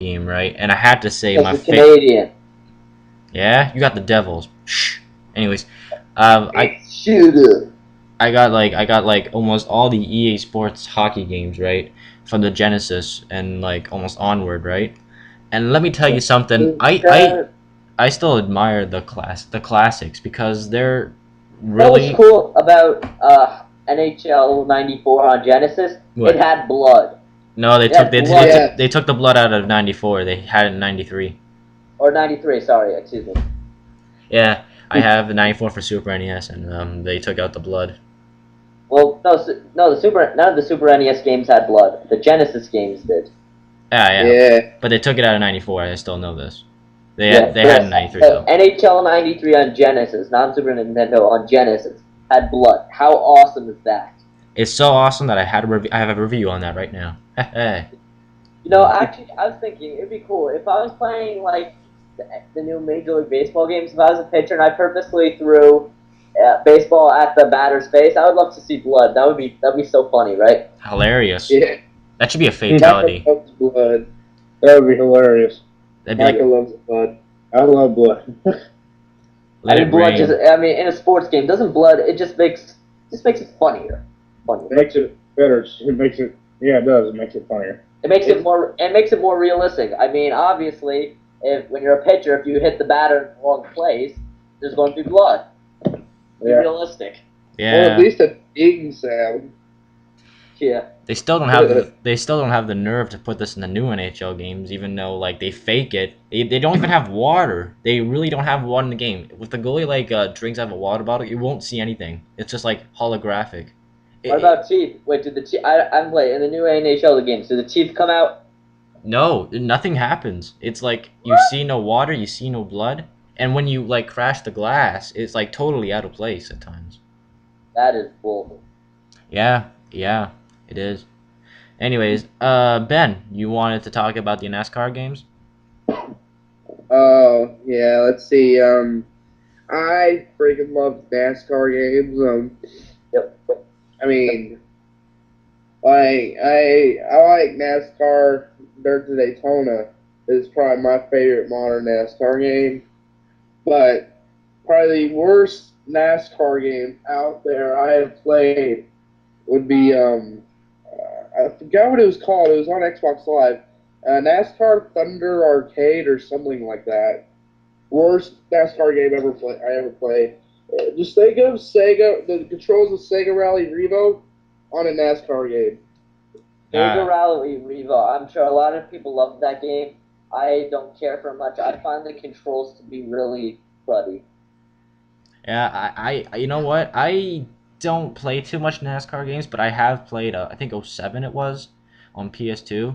game, right? And I had to say Because my the favorite. Canadian. Yeah, you got the Devils. Shh. Anyways, I It's shooter. I got like almost all the EA Sports hockey games, right? From the Genesis and like almost onward, right? And let me tell you something. I I That I still admire the classics because they're was really cool about NHL '94 on Genesis. It what. had blood. No, they It took had they, they blood, took Yeah, they took the blood out of '94. They had it in '93. or '93. Sorry, excuse me. Yeah, I have the '94 for Super NES, and they took out the blood. Well, no, the Super none of the Super NES games had blood. The Genesis games did. Yeah, yeah, yeah. but they took it out of '94. I still know this. Yeah, They had it in yes. '93 though. NHL '93 on Genesis, non Super Nintendo on Genesis, had blood. How awesome is that? It's so awesome that I have a review on that right now. You know, actually, I was thinking it'd be cool if I was playing like the new Major League Baseball games. If I was a pitcher and I purposely threw baseball at the batter's face, I would love to see blood. That'd be so funny, right? Hilarious. Yeah. That should be a Michael fatality. loves blood. That would be hilarious. That'd be like Michael loves blood. I love blood. let I it mean, blood just. rain. I mean, in a sports game, doesn't blood? It just makes it funnier. Funnier. It makes it better. It makes it. Yeah, it does. It makes it funnier. It makes it more. It makes it more realistic. I mean, obviously, if when you're a pitcher, if you hit the batter in the wrong place, there's going to be blood. Be Yeah. realistic. Well, at Yeah, least a ding sound. Yeah. they still don't have the nerve to put this in the new NHL games, even though like they fake it. They don't even have water. They really don't have water in the game. If the goalie like drinks out of a water bottle, you won't see anything. It's just like holographic. What about Chief? Wait, did the Chief? I'm playing in the new NHL games. Did the Chief come out? No, nothing happens. It's like you see no water, you see no blood, and when you like crash the glass, it's like totally out of place at times. That is bull. Yeah, yeah, it is. Anyways, Ben, you wanted to talk about the NASCAR games? Oh yeah. Let's see. I freaking love NASCAR games. Yep. I mean, I like NASCAR. Dirt to Daytona is probably my favorite modern NASCAR game. But probably the worst NASCAR game out there I have played would be I forgot what it was called. It was on Xbox Live. NASCAR Thunder Arcade or something like that. Worst NASCAR game I ever played. Just think of Sega, the controls of Sega Rally Revo on a NASCAR game. Sega Uh, Rally Revo. I'm sure a lot of people love that game. I don't care for much. I find the controls to be really cruddy. yeah, you know what? I don't play too much NASCAR games, but I have played, I think '07 it was, on PS2,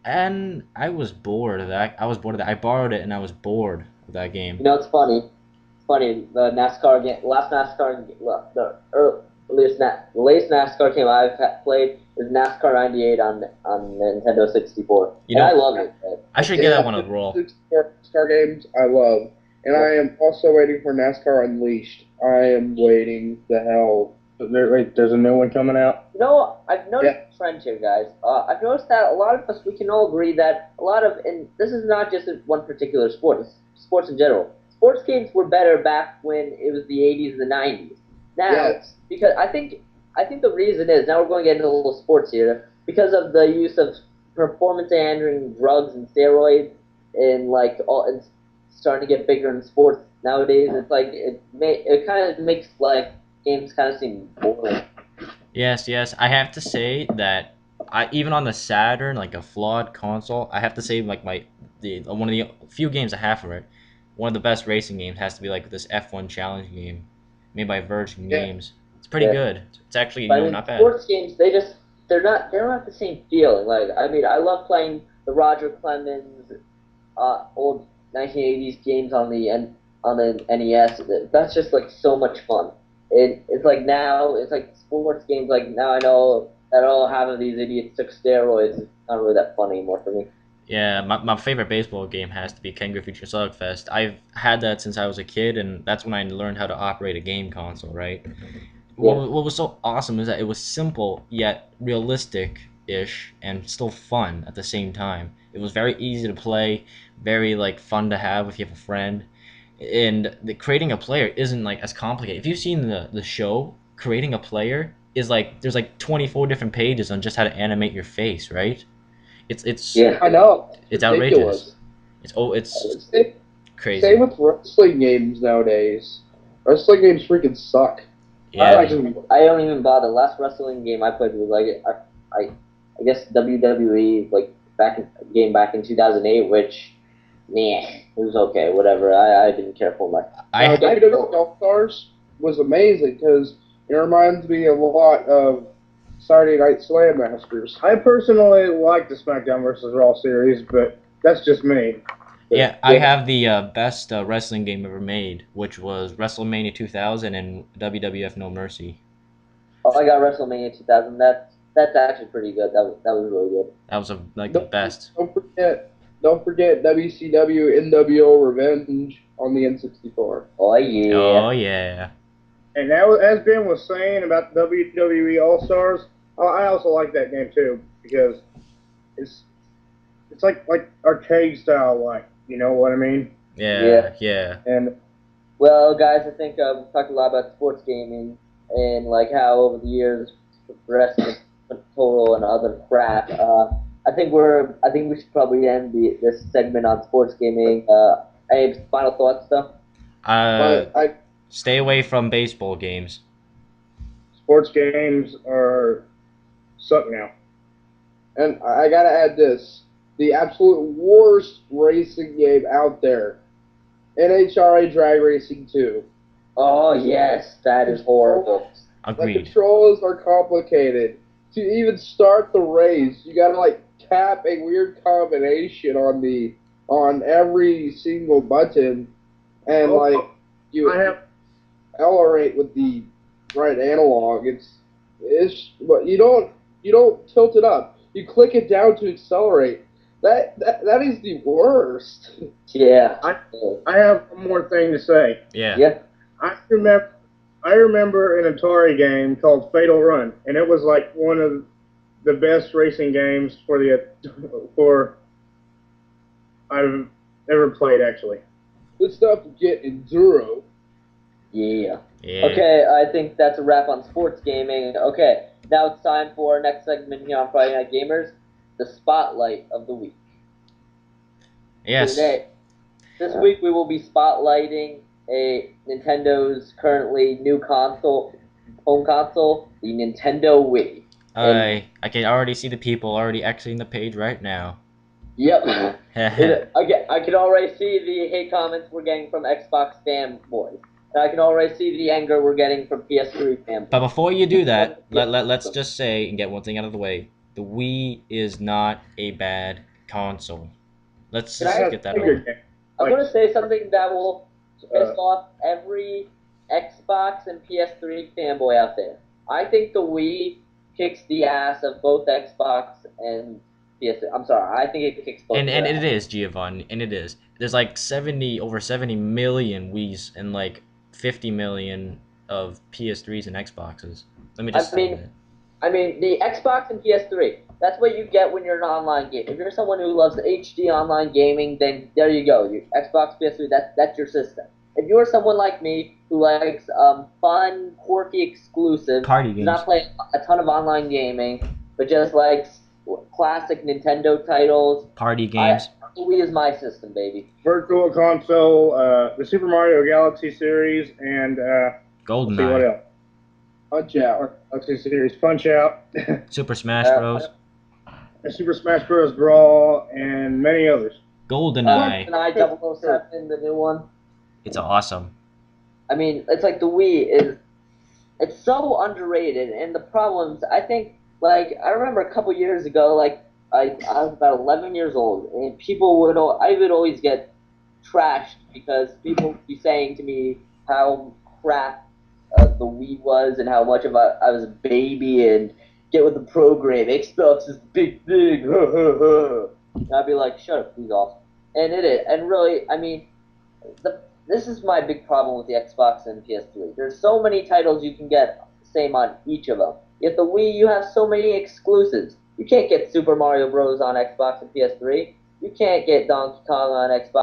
and I was bored of that. I was bored of that. I borrowed it and I was bored of that game. You know, it's funny. It's funny. The NASCAR game, last NASCAR, the latest NASCAR game played is NASCAR '98 on Nintendo 64, You and I know, love it. I should get Yeah, that one a roll. NASCAR games I love. And I am also waiting for NASCAR Unleashed. I am waiting the hell. Wait, there's a new one coming out? You know, I've noticed a trend here, guys. I've noticed that a lot of us, we can all agree that a lot of, and this is not just in one particular sport, it's sports in general. Sports games were better back when it was the 80s and the 90s. Now, Yes. because I think the reason is, now we're going to get into a little sports here, because of the use of performance-enhancing drugs and steroids, and like all, it's starting to get bigger in sports nowadays. It's like it kind of makes like games kind of seem boring. Yes, yes. I have to say that I even on the Saturn, like a flawed console, I have to say like the one of the few games I have for it, one of the best racing games has to be like this F1 challenge game made by Virgin Yeah. Games. It's pretty Yeah. good. It's actually, But I mean, not bad. sports games, they don't have the same feeling. Like, I mean, I love playing the Roger Clemens old 1980s games on the NES. That's just like so much fun. It's like now it's like sports games. Like now I know that all half of these idiots took steroids. It's not really that fun anymore for me. Yeah, my favorite baseball game has to be Ken Griffey Slugfest. I've had that since I was a kid, and that's when I learned how to operate a game console, right? Yeah. What was so awesome is that it was simple yet realistic ish and still fun at the same time. It was very easy to play, very like fun to have if you have a friend, and creating a player isn't like as complicated. If you've seen the show, creating a player is like there's like 24 different pages on just how to animate your face, right? It's Yeah. I know. it's It's outrageous. ridiculous. It's Same, crazy. same with wrestling games nowadays. Wrestling games freaking suck. Yeah. I don't even bother. Last wrestling game I played was like I guess WWE like back in 2008, which it was okay, whatever. I didn't care for much. I WWE All Stars was amazing because it reminds me a lot of Saturday Night Slam Masters. I personally like the SmackDown versus Raw series, but that's just me. Yeah, I have the best wrestling game ever made, which was WrestleMania 2000 and WWF No Mercy. Oh, I got WrestleMania 2000. That's actually pretty good. That was really good. That was like the best. Don't forget WCW NWO Revenge on the N64. Oh yeah. Oh yeah. And now, as Ben was saying about the WWE All Stars, I also like that game too because it's like arcade style, like, you know what I mean? Yeah. And Well, guys, I think we've talked a lot about sports gaming and like how over the years progressed with total and other crap. I think we should probably end this segment on sports gaming. Any final thoughts, stuff? But Stay away from baseball games. sports games are suck now. and I gotta add this: the absolute worst racing game out there, NHRA Drag Racing 2. Oh yes, that is horrible. The Agreed. controls are complicated. To even start the race, you gotta like tap a weird combination on every single button, and like you I have accelerate with the right analog. But you don't tilt it up. You click it down to accelerate. That is the worst. Yeah. I have one more thing to say. Yeah. Yeah. I remember an Atari game called Fatal Run, and it was like one of the best racing games for I've ever played, actually. Good stuff to get Enduro. Yeah. Yeah. Okay, I think that's a wrap on sports gaming. Okay, now it's time for our next segment here on Friday Night Gamers, the Spotlight of the Week. Yes. This week we will be spotlighting a Nintendo's currently new home console, the Nintendo Wii. I can already see the people already exiting the page right now. Yep. I can already see the hate comments we're getting from Xbox fanboys. And I can already see the anger we're getting from PS3 fanboys. But before you do that, let's just say and get one thing out of the way. The Wii is not a bad console. Let's just get that over. I'm going to say something that will piss off every Xbox and PS3 fanboy out there. I think the Wii kicks the ass of both Xbox and PS3. I'm sorry, I think it kicks both. And it is, Giovanni, and it is. There's like over 70 million Wiis and like 50 million of PS3s and Xboxes. Let me just say that. I mean, the Xbox and PS3, that's what you get when you're an online game. If you're someone who loves HD online gaming, then there you go. Your Xbox, PS3, that's your system. If you're someone like me who likes fun, quirky exclusives, Party games. not playing a ton of online gaming, but just likes classic Nintendo titles, Party games. the Wii is my system, baby. Virtual Console, the Super Mario Galaxy series, and let's see what GoldenEye. else. Punch Out. Galaxy series, Punch Out, Super Smash Bros. Super Smash Bros. Brawl, and many others. GoldenEye. And I 007, the new one. It's awesome. I mean, it's like the Wii it's so underrated, and the problems, I think, like, I remember a couple years ago, like, I was about 11 years old, and I would always get trashed because people would be saying to me how crap the Wii was and how much of I was a baby and get with the program, Xbox is the big thing, and I'd be like, shut up, please off. And it is, and really, I mean, this is my big problem with the Xbox and PS3. There's so many titles you can get the same on each of them. Yet the Wii, you have so many exclusives. You can't get Super Mario Bros. On Xbox and PS3. You can't get Donkey Kong on Xbox